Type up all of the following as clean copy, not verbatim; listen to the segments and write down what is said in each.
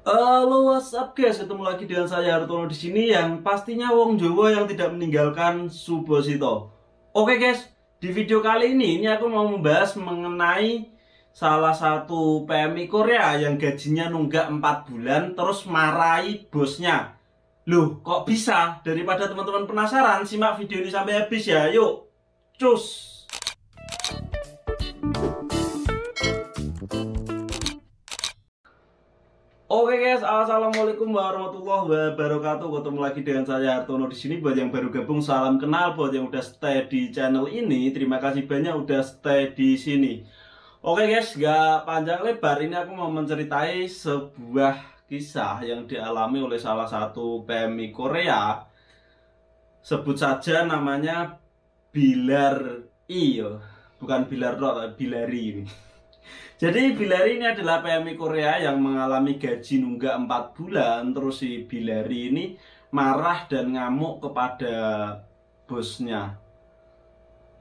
Halo, what's up guys? Ketemu lagi dengan saya Hartono di sini yang pastinya wong Jawa yang tidak meninggalkan Subosito. Oke guys, di video kali ini aku mau membahas mengenai salah satu PMI Korea yang gajinya nunggak 4 bulan terus marahi bosnya. Loh, kok bisa? Daripada teman-teman penasaran, simak video ini sampai habis ya. Yuk, cus! Oke guys, assalamualaikum warahmatullahi wabarakatuh. Ketemu lagi dengan saya Hartono di sini. Buat yang baru gabung, salam kenal. Buat yang udah stay di channel ini, terima kasih banyak udah stay di sini. Oke guys, gak panjang lebar, ini aku mau menceritai sebuah kisah yang dialami oleh salah satu PMI Korea. Sebut saja namanya Bilar Iyo, bukan Bilar tapi Bilari ini. Jadi Bilari ini adalah PMI Korea yang mengalami gaji nunggak 4 bulan. Terus si Bilari ini marah dan ngamuk kepada bosnya.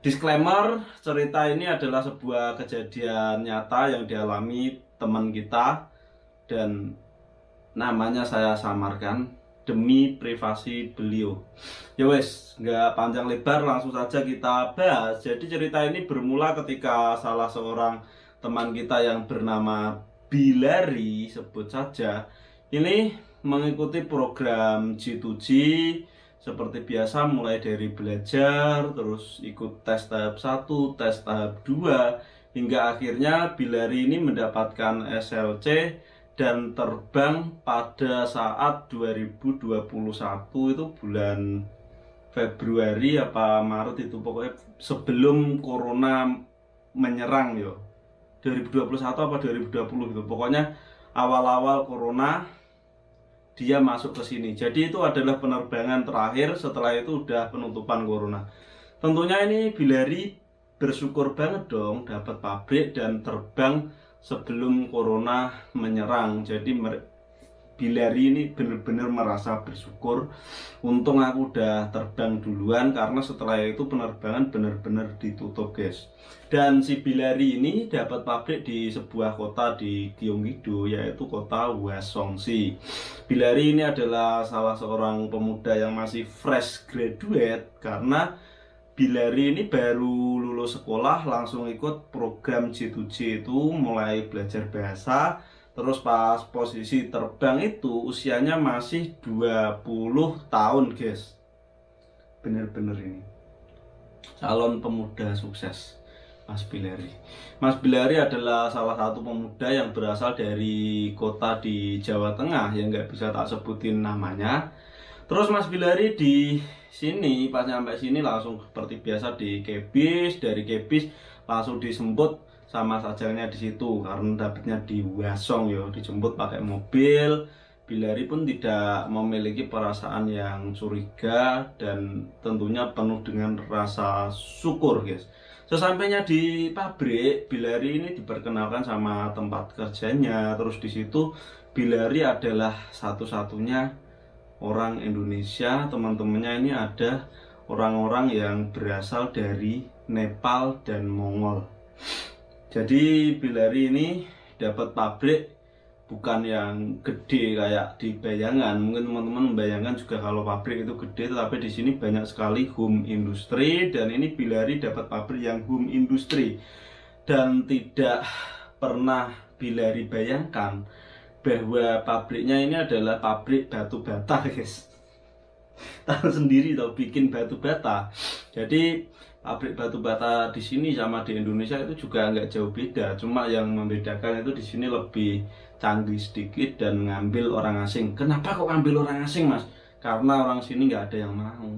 Disclaimer, cerita ini adalah sebuah kejadian nyata yang dialami teman kita. Dan namanya saya samarkan demi privasi beliau. Ya wes, nggak panjang lebar, langsung saja kita bahas. Jadi cerita ini bermula ketika salah seorang teman kita yang bernama Bilari, sebut saja, ini mengikuti program G2G seperti biasa, mulai dari belajar, terus ikut tes tahap 1, tes tahap 2, hingga akhirnya Bilari ini mendapatkan SLC dan terbang pada saat 2021 itu bulan Februari apa Maret itu, pokoknya sebelum corona menyerang yo. 2021 apa 2020 gitu. Pokoknya awal-awal corona dia masuk ke sini. Jadi itu adalah penerbangan terakhir, setelah itu udah penutupan corona. Tentunya ini Bilari bersyukur banget dong dapat pabrik dan terbang sebelum corona menyerang. Jadi Bilari ini benar-benar merasa bersyukur. Untung aku udah terbang duluan, karena setelah itu penerbangan benar-benar ditutup guys. Dan si Bilari ini dapat pabrik di sebuah kota di Gyeonggi-do, yaitu kota Hwasongsi. Bilari ini adalah salah seorang pemuda yang masih fresh graduate, karena Bilari ini baru lulus sekolah langsung ikut program G2G itu, mulai belajar bahasa. Terus pas posisi terbang itu usianya masih 20 tahun guys. Bener-bener ini calon pemuda sukses Mas Bilari. Mas Bilari adalah salah satu pemuda yang berasal dari kota di Jawa Tengah yang nggak bisa tak sebutin namanya. Terus Mas Bilari di sini pas nyampe sini langsung seperti biasa di kebis, dari kebis langsung disebut sama sajalnya di situ karena dapatnya di Hwasong ya, dijemput pakai mobil. Bilari pun tidak memiliki perasaan yang curiga dan tentunya penuh dengan rasa syukur guys. Sesampainya di pabrik, Bilari ini diperkenalkan sama tempat kerjanya. Terus di situ Bilari adalah satu-satunya orang Indonesia, teman-temannya ini ada orang-orang yang berasal dari Nepal dan Mongol. Jadi Bilari ini dapat pabrik bukan yang gede kayak di bayangan. Mungkin teman-teman membayangkan juga kalau pabrik itu gede, tetapi di sini banyak sekali home industry, dan ini Bilari dapat pabrik yang home industry. Dan tidak pernah Bilari bayangkan bahwa pabriknya ini adalah pabrik batu bata guys. Tahu sendiri tau, bikin batu bata. Jadi pabrik batu bata di sini sama di Indonesia itu juga nggak jauh beda. Cuma yang membedakan itu di sini lebih canggih sedikit dan ngambil orang asing. Kenapa kok ngambil orang asing mas? Karena orang sini nggak ada yang mau.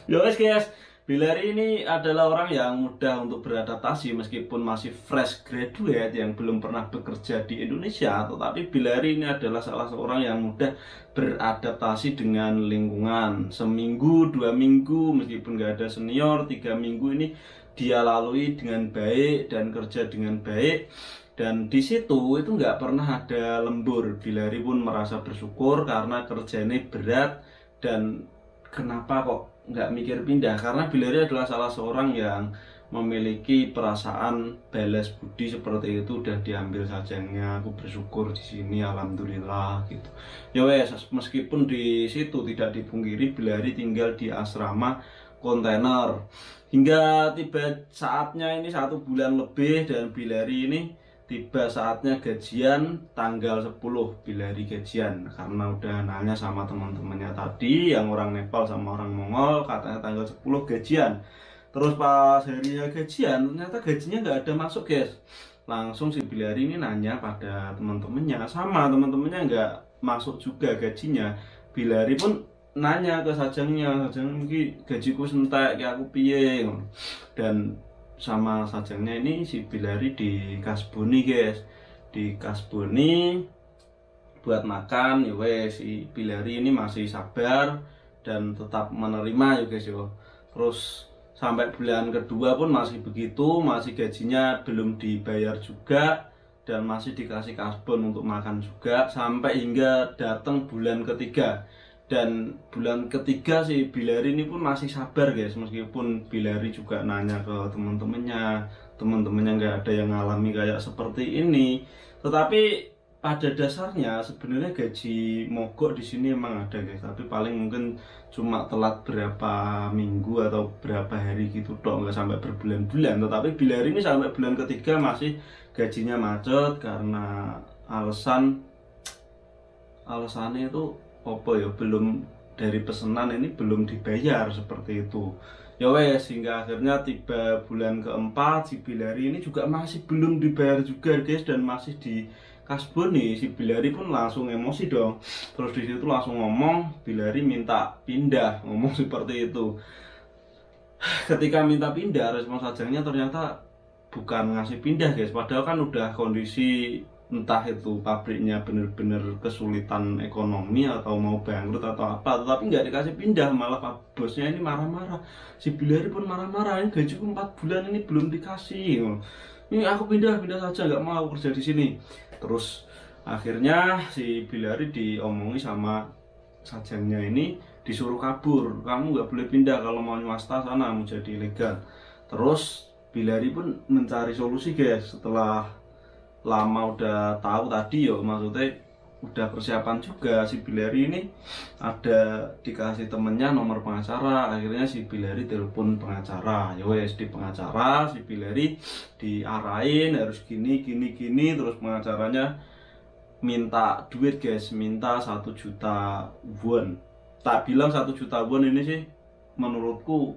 Yo guys, Bilari ini adalah orang yang mudah untuk beradaptasi meskipun masih fresh graduate yang belum pernah bekerja di Indonesia. Tetapi Bilari ini adalah salah seorang yang mudah beradaptasi dengan lingkungan. Seminggu, 2 minggu, meskipun gak ada senior, 3 minggu ini dia lalui dengan baik dan kerja dengan baik. Dan di situ itu nggak pernah ada lembur. Bilari pun merasa bersyukur karena kerjanya berat. Dan kenapa kok nggak mikir pindah, karena Bilari adalah salah seorang yang memiliki perasaan balas budi seperti itu, udah diambil sajangnya. Aku bersyukur di sini, alhamdulillah gitu. Ya wes, meskipun di situ tidak dipungkiri Bilari tinggal di asrama kontainer hingga tiba saatnya ini 1 bulan lebih, dan Bilari ini tiba saatnya gajian tanggal 10. Bilari gajian karena udah nanya sama teman-temannya tadi yang orang Nepal sama orang Mongol, katanya tanggal 10 gajian. Terus pas harinya gajian, ternyata gajinya nggak ada masuk guys. Langsung si Bilari ini nanya pada teman-temannya, sama teman-temannya nggak masuk juga gajinya. Bilari pun nanya ke sajangnya, sajang ini gajiku sentek kayak aku piye. Dan sama sajangnya ini si Bilari dikasboni guys, dikasboni buat makan. Ya wes, si Bilari ini masih sabar dan tetap menerima ya guys yo. Terus sampai bulan kedua pun masih begitu, masih gajinya belum dibayar juga dan masih dikasih kasbon untuk makan juga, sampai hingga datang bulan ketiga. Dan bulan ketiga si Bilari ini pun masih sabar guys, meskipun Bilari juga nanya ke teman-temannya nggak ada yang ngalami kayak seperti ini. Tetapi pada dasarnya sebenarnya gaji mogok di sini emang ada guys, tapi paling mungkin cuma telat berapa minggu atau berapa hari gitu dong, nggak sampai berbulan-bulan. Tetapi Bilari ini sampai bulan ketiga masih gajinya macet karena alasannya itu apa ya, belum dari pesanan ini belum dibayar seperti itu. Ya wes, hingga akhirnya tiba bulan keempat, si Bilari ini juga masih belum dibayar juga guys, dan masih di kasboni. Si Bilari pun langsung emosi dong. Terus di situ langsung ngomong, Bilari minta pindah, ngomong seperti itu. Ketika minta pindah, respon sajangnya ternyata bukan ngasih pindah guys, padahal kan udah kondisi entah itu pabriknya bener-bener kesulitan ekonomi atau mau bangkrut atau apa, tetapi nggak dikasih pindah. Malah pak bosnya ini marah-marah, si Bilari pun marah-marah, ini gajiku 4 bulan ini belum dikasih, ini aku pindah saja, nggak mau kerja di sini. Terus akhirnya si Bilari diomongi sama sajangnya ini, disuruh kabur, kamu nggak boleh pindah, kalau mau swasta sana mau jadi ilegal. Terus Bilari pun mencari solusi guys, setelah lama udah tahu tadi yo, maksudnya udah persiapan juga. Si Bilari ini ada dikasih temennya nomor pengacara, akhirnya si Bilari telepon pengacara. Ya wes, di pengacara si Bilari diarahin harus gini, terus pengacaranya minta duit guys, minta 1 juta won. Tak bilang 1 juta won ini sih menurutku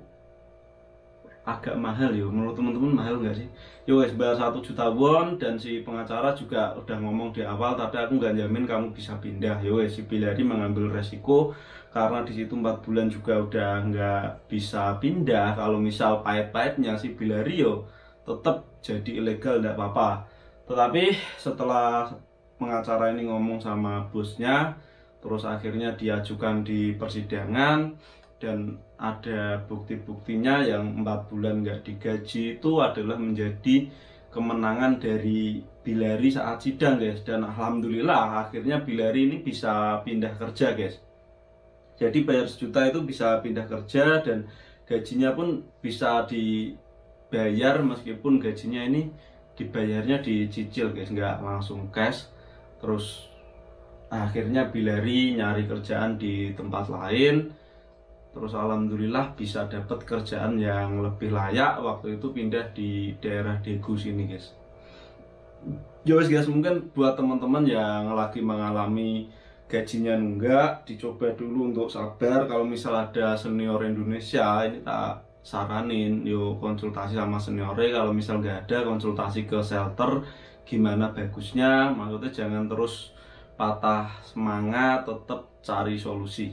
agak mahal ya, menurut teman-teman mahal nggak sih? Yo guys, bayar 1 juta won, dan si pengacara juga udah ngomong di awal, tapi aku nggak jamin kamu bisa pindah. Yo guys, si Bilari mengambil resiko karena di situ 4 bulan juga udah nggak bisa pindah. Kalau misal pahit-pahitnya si Bilari yo tetap jadi ilegal, nggak apa-apa. Tetapi setelah pengacara ini ngomong sama bosnya, terus akhirnya diajukan di persidangan, dan ada bukti-buktinya yang 4 bulan nggak digaji itu adalah menjadi kemenangan dari Bilari saat sidang guys. Dan alhamdulillah akhirnya Bilari ini bisa pindah kerja guys. Jadi bayar 1 juta itu bisa pindah kerja, dan gajinya pun bisa dibayar, meskipun gajinya ini dibayarnya dicicil guys, nggak langsung cash. Terus akhirnya Bilari nyari kerjaan di tempat lain. Terus alhamdulillah bisa dapat kerjaan yang lebih layak. Waktu itu pindah di daerah Daegu sini guys. Yowes guys, mungkin buat teman-teman yang lagi mengalami gajinya nunggak, dicoba dulu untuk sabar. Kalau misal ada senior Indonesia, ini tak saranin yuk konsultasi sama seniornya. Kalau misal nggak ada, konsultasi ke shelter, gimana bagusnya. Maksudnya jangan terus patah semangat, tetap cari solusi.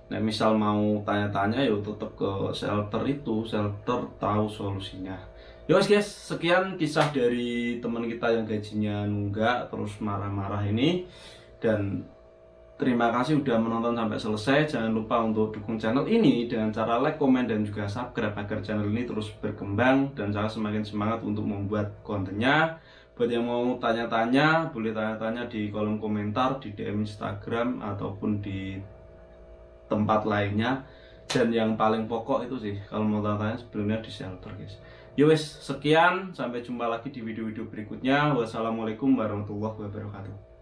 Nah misal mau tanya-tanya ya tetap ke shelter, itu shelter tahu solusinya. Yos guys, sekian kisah dari teman kita yang gajinya nunggak terus marah-marah ini. Dan terima kasih udah menonton sampai selesai. Jangan lupa untuk dukung channel ini dengan cara like, komen, dan juga subscribe agar channel ini terus berkembang dan saya semakin semangat untuk membuat kontennya. Buat yang mau tanya-tanya, boleh tanya-tanya di kolom komentar, di DM Instagram, ataupun di tempat lainnya. Dan yang paling pokok itu sih, kalau mau tanya-tanya sebelumnya di shelter guys. Yowes, sekian, sampai jumpa lagi di video-video berikutnya. Wassalamualaikum warahmatullahi wabarakatuh.